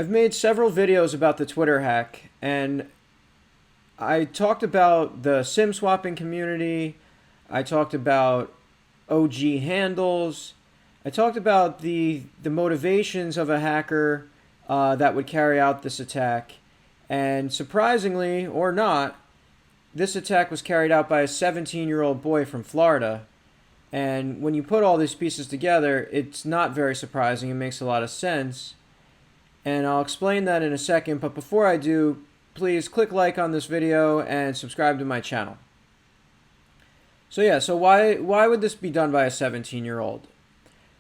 I've made several videos about the Twitter hack, and I talked about the SIM swapping community. I talked about OG handles. I talked about the motivations of a hacker that would carry out this attack. And surprisingly, or not, this attack was carried out by a 17-year-old boy from Florida. And when you put all these pieces together, it's not very surprising. It makes a lot of sense. And I'll explain that in a second. But before I do, please click like on this video and subscribe to my channel. So why would this be done by a 17-year-old?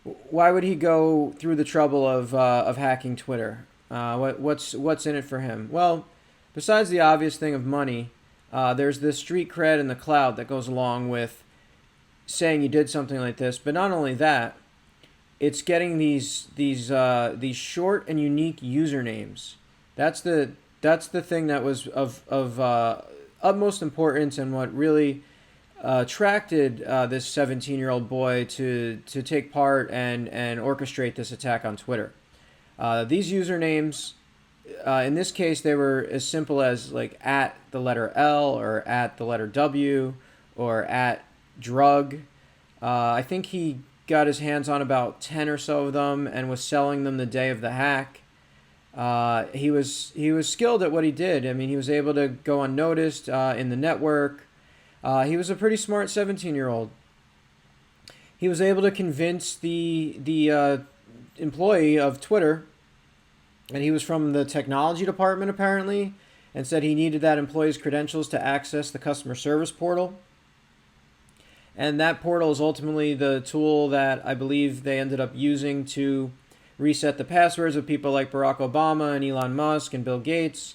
Why would he go through the trouble of hacking Twitter? What's in it for him? Well, besides the obvious thing of money, there's this street cred in the cloud that goes along with saying you did something like this. But not only that, it's getting these short and unique usernames. That's the thing that was of utmost importance, and what really attracted this 17-year-old boy to take part and orchestrate this attack on Twitter. These usernames, in this case, they were as simple as like at the letter L or at the letter W or at drug. I think he got his hands on about 10 or so of them and was selling them the day of the hack. He was skilled at what he did. I mean, he was able to go unnoticed in the network. He was a pretty smart 17-year-old. He was able to convince the employee of Twitter, and he was from the technology department apparently, and said he needed that employee's credentials to access the customer service portal. And that portal is ultimately the tool that I believe they ended up using to reset the passwords of people like Barack Obama and Elon Musk and Bill Gates,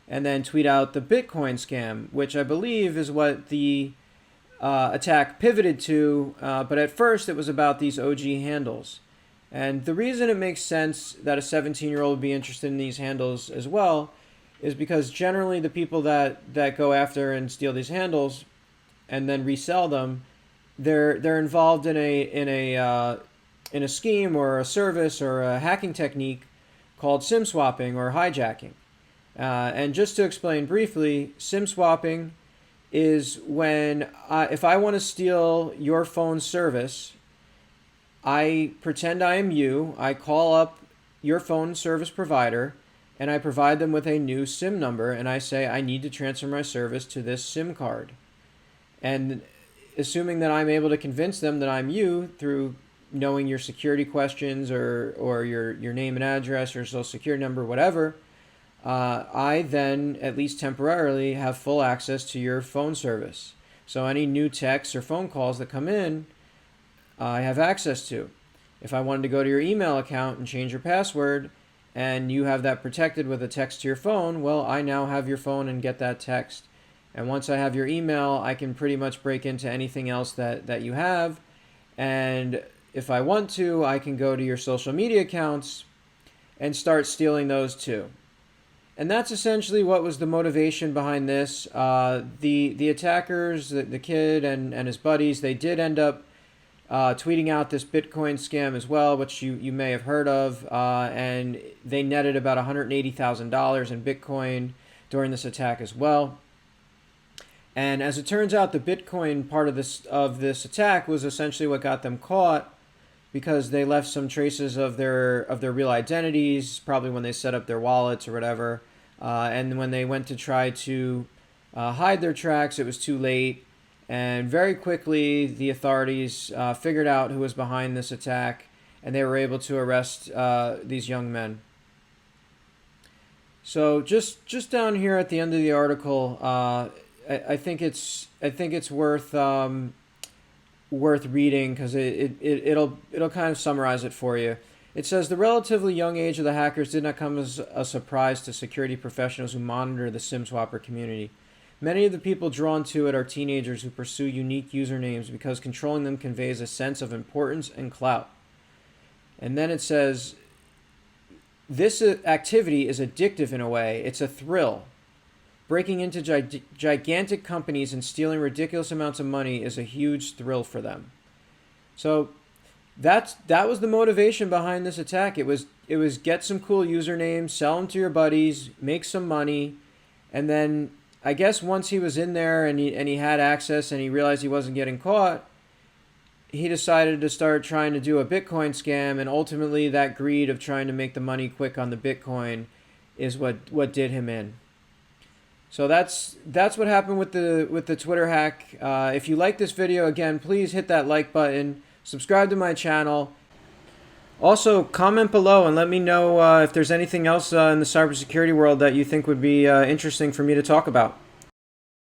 and then tweet out the Bitcoin scam, which I believe is what the attack pivoted to. But at first, it was about these OG handles. And the reason it makes sense that a 17-year-old would be interested in these handles as well is because generally the people that go after and steal these handles and then resell them, they're involved in a scheme or a service or a hacking technique called SIM swapping or hijacking. And just to explain briefly, SIM swapping is when if I want to steal your phone service, I pretend I am you, I call up your phone service provider, and I provide them with a new SIM number, and I say I need to transfer my service to this SIM card. And assuming that I'm able to convince them that I'm you through knowing your security questions or your name and address, your social security number, whatever, I then, at least temporarily, have full access to your phone service. So any new texts or phone calls that come in, I have access to. If I wanted to go to your email account and change your password, and you have that protected with a text to your phone, well, I now have your phone and get that text. And once I have your email, I can pretty much break into anything else that you have. And if I want to, I can go to your social media accounts and start stealing those too. And that's essentially what was the motivation behind this. The attackers, the kid and his buddies, they did end up tweeting out this Bitcoin scam as well, which you may have heard of. And they netted about $180,000 in Bitcoin during this attack as well. And as it turns out, the Bitcoin part of this attack was essentially what got them caught, because they left some traces of their real identities, probably when they set up their wallets or whatever. And when they went to try to hide their tracks, it was too late. And very quickly, the authorities figured out who was behind this attack, and they were able to arrest these young men. So just down here at the end of the article, I think it's worth reading, because it'll kind of summarize it for you. It says the relatively young age of the hackers did not come as a surprise to security professionals who monitor the SIM swapper community. Many of the people drawn to it are teenagers who pursue unique usernames because controlling them conveys a sense of importance and clout. And then it says this activity is addictive in a way. It's a thrill. Breaking into gigantic companies and stealing ridiculous amounts of money is a huge thrill for them. So that was the motivation behind this attack. It was get some cool usernames, sell them to your buddies, make some money, and then I guess once he was in there and he had access and he realized he wasn't getting caught, he decided to start trying to do a Bitcoin scam, and ultimately that greed of trying to make the money quick on the Bitcoin is what did him in. So that's what happened with the Twitter hack. If you like this video, again, please hit that like button, subscribe to my channel. Also, comment below and let me know if there's anything else in the cybersecurity world that you think would be interesting for me to talk about.